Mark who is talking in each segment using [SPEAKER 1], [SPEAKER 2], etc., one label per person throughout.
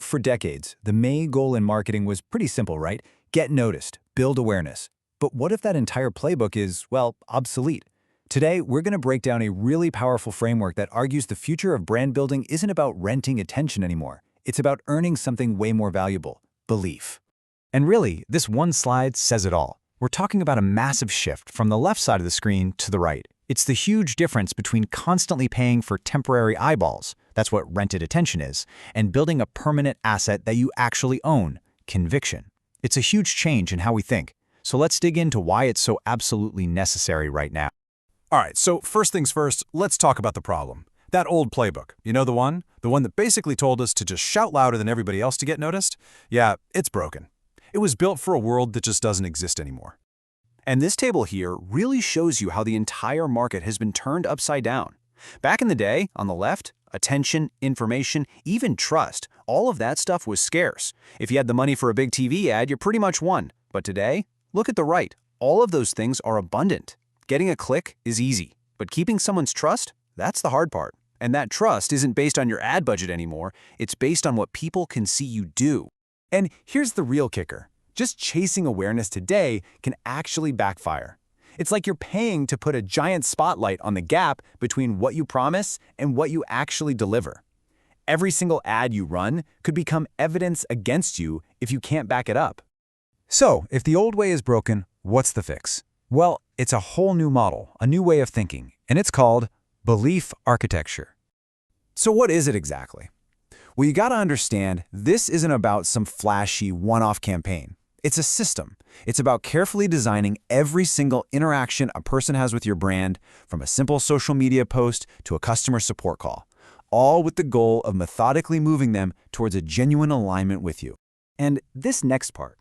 [SPEAKER 1] For decades, the main goal in marketing was pretty simple, right? Get noticed, build awareness. But what if that entire playbook is, well, obsolete? Today, we're going to break down a really powerful framework that argues the future of brand building isn't about renting attention anymore. It's about earning something way more valuable: belief. And really, this one slide says it all. We're talking about a massive shift from the left side of the screen to the right. It's the huge difference between constantly paying for temporary eyeballs, that's what rented attention is, and building a permanent asset that you actually own: conviction. It's a huge change in how we think. So let's dig into why it's so absolutely necessary right now.
[SPEAKER 2] All right, so first things first, let's talk about the problem. That old playbook, you know the one? The one that basically told us to just shout louder than everybody else to get noticed? Yeah, it's broken. It was built for a world that just doesn't exist anymore. And this table here really shows you how the entire market has been turned upside down. Back in the day, on the left, attention, information, even trust, all of that stuff was scarce. If you had the money for a big TV ad, you pretty much won. But today, look at the right. All of those things are abundant. Getting a click is easy, but keeping someone's trust, that's the hard part. And that trust isn't based on your ad budget anymore, it's based on what people can see you do. And here's the real kicker. Just chasing awareness today can actually backfire. It's like you're paying to put a giant spotlight on the gap between what you promise and what you actually deliver. Every single ad you run could become evidence against you if you can't back it up.
[SPEAKER 1] So, if the old way is broken, what's the fix? Well, it's a whole new model, a new way of thinking, and it's called belief architecture.
[SPEAKER 2] So what is it exactly? Well, you gotta understand, this isn't about some flashy one-off campaign. It's a system. It's about carefully designing every single interaction a person has with your brand, from a simple social media post to a customer support call, all with the goal of methodically moving them towards a genuine alignment with you. And this next part,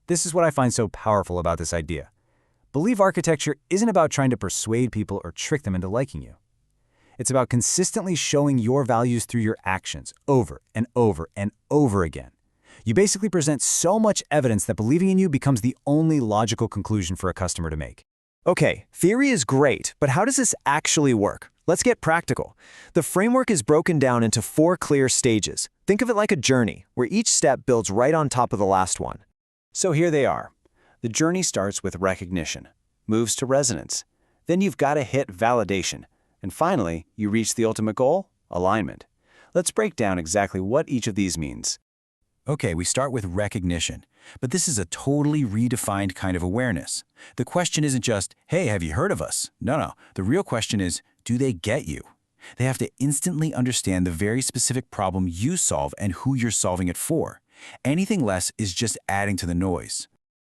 [SPEAKER 2] this is what I find so powerful about this idea. Belief architecture isn't about trying to persuade people or trick them into liking you. It's about consistently showing your values through your actions over and over and over again. You basically present so much evidence that believing in you becomes the only logical conclusion for a customer to make. Okay, theory is great, but how does this actually work? Let's get practical. The framework is broken down into 4 clear stages. Think of it like a journey, where each step builds right on top of the last one. So here they are. The journey starts with recognition, moves to resonance. Then you've got to hit validation. And finally, you reach the ultimate goal, alignment. Let's break down exactly what each of these means.
[SPEAKER 1] Okay, we start with recognition, but this is a totally redefined kind of awareness. The question isn't just, hey, have you heard of us? No. The real question is, do they get you? They have to instantly understand the very specific problem you solve and who you're solving it for. Anything less is just adding to the noise.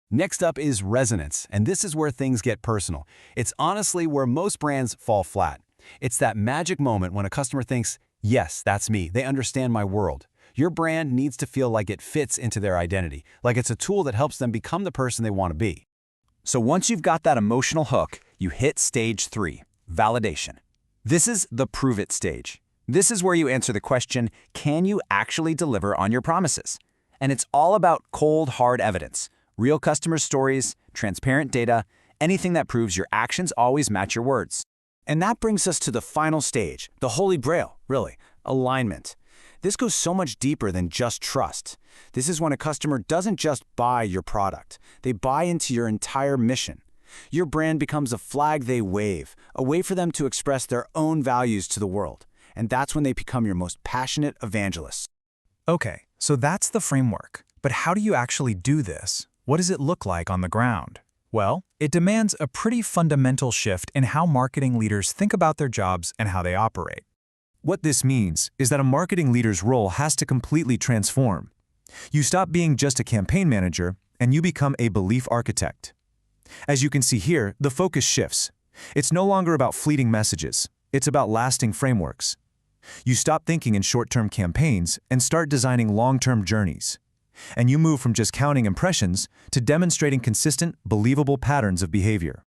[SPEAKER 2] Next up is resonance, and this is where things get personal. It's honestly where most brands fall flat. It's that magic moment when a customer thinks, yes, that's me, they understand my world. Your brand needs to feel like it fits into their identity, like it's a tool that helps them become the person they want to be. So once you've got that emotional hook, you hit stage 3, validation. This is the prove it stage. This is where you answer the question, can you actually deliver on your promises? And it's all about cold, hard evidence. Real customer stories, transparent data, anything that proves your actions always match your words. And that brings us to the final stage, the holy grail, really, alignment. This goes so much deeper than just trust. This is when a customer doesn't just buy your product, they buy into your entire mission. Your brand becomes a flag they wave, a way for them to express their own values to the world. And that's when they become your most passionate evangelists.
[SPEAKER 1] Okay, so that's the framework. But how do you actually do this? What does it look like on the ground? Well, it demands a pretty fundamental shift in how marketing leaders think about their jobs and how they operate. What this means is that a marketing leader's role has to completely transform. You stop being just a campaign manager, and you become a belief architect. As you can see here, the focus shifts. It's no longer about fleeting messages. It's about lasting frameworks. You stop thinking in short-term campaigns and start designing long-term journeys. And you move from just counting impressions to demonstrating consistent, believable patterns of behavior.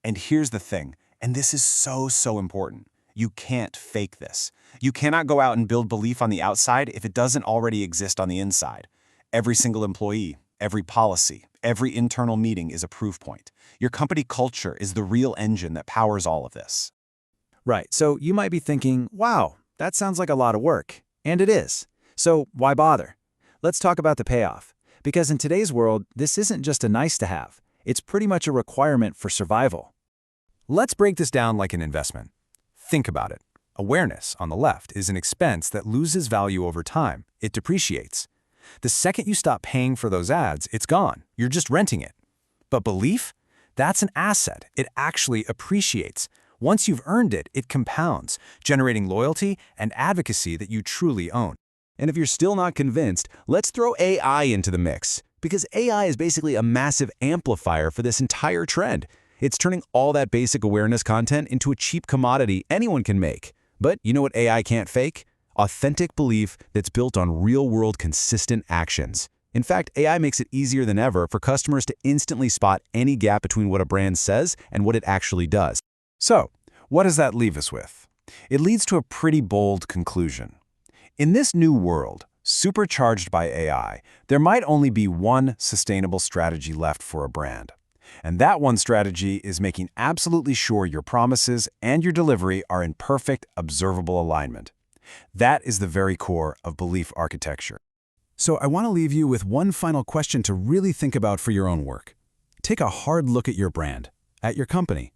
[SPEAKER 2] And here's the thing, and this is so important. You can't fake this. You cannot go out and build belief on the outside if it doesn't already exist on the inside. Every single employee, every policy, every internal meeting is a proof point. Your company culture is the real engine that powers all of this.
[SPEAKER 1] Right, so you might be thinking, wow, that sounds like a lot of work. And it is.
[SPEAKER 2] So why bother? Let's talk about the payoff. Because in today's world, this isn't just a nice to have. It's pretty much a requirement for survival.
[SPEAKER 1] Let's break this down like an investment. Think about it. Awareness, on the left, is an expense that loses value over time. It depreciates. The second you stop paying for those ads, it's gone. You're just renting it. But belief? That's an asset. It actually appreciates. Once you've earned it, it compounds, generating loyalty and advocacy that you truly own.
[SPEAKER 2] And if you're still not convinced, let's throw AI into the mix. Because AI is basically a massive amplifier for this entire trend. It's turning all that basic awareness content into a cheap commodity anyone can make. But you know what AI can't fake? Authentic belief that's built on real-world consistent actions. In fact, AI makes it easier than ever for customers to instantly spot any gap between what a brand says and what it actually does.
[SPEAKER 1] So, what does that leave us with? It leads to a pretty bold conclusion. In this new world, supercharged by AI, there might only be one sustainable strategy left for a brand. And that one strategy is making absolutely sure your promises and your delivery are in perfect, observable alignment. That is the very core of belief architecture. So I want to leave you with one final question to really think about for your own work. Take a hard look at your brand, at your company.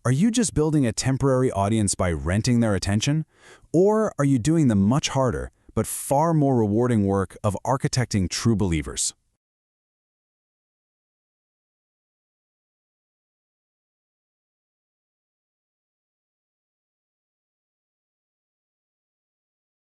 [SPEAKER 1] Are you just building a temporary audience by renting their attention? Or are you doing the much harder, but far more rewarding work of architecting true believers?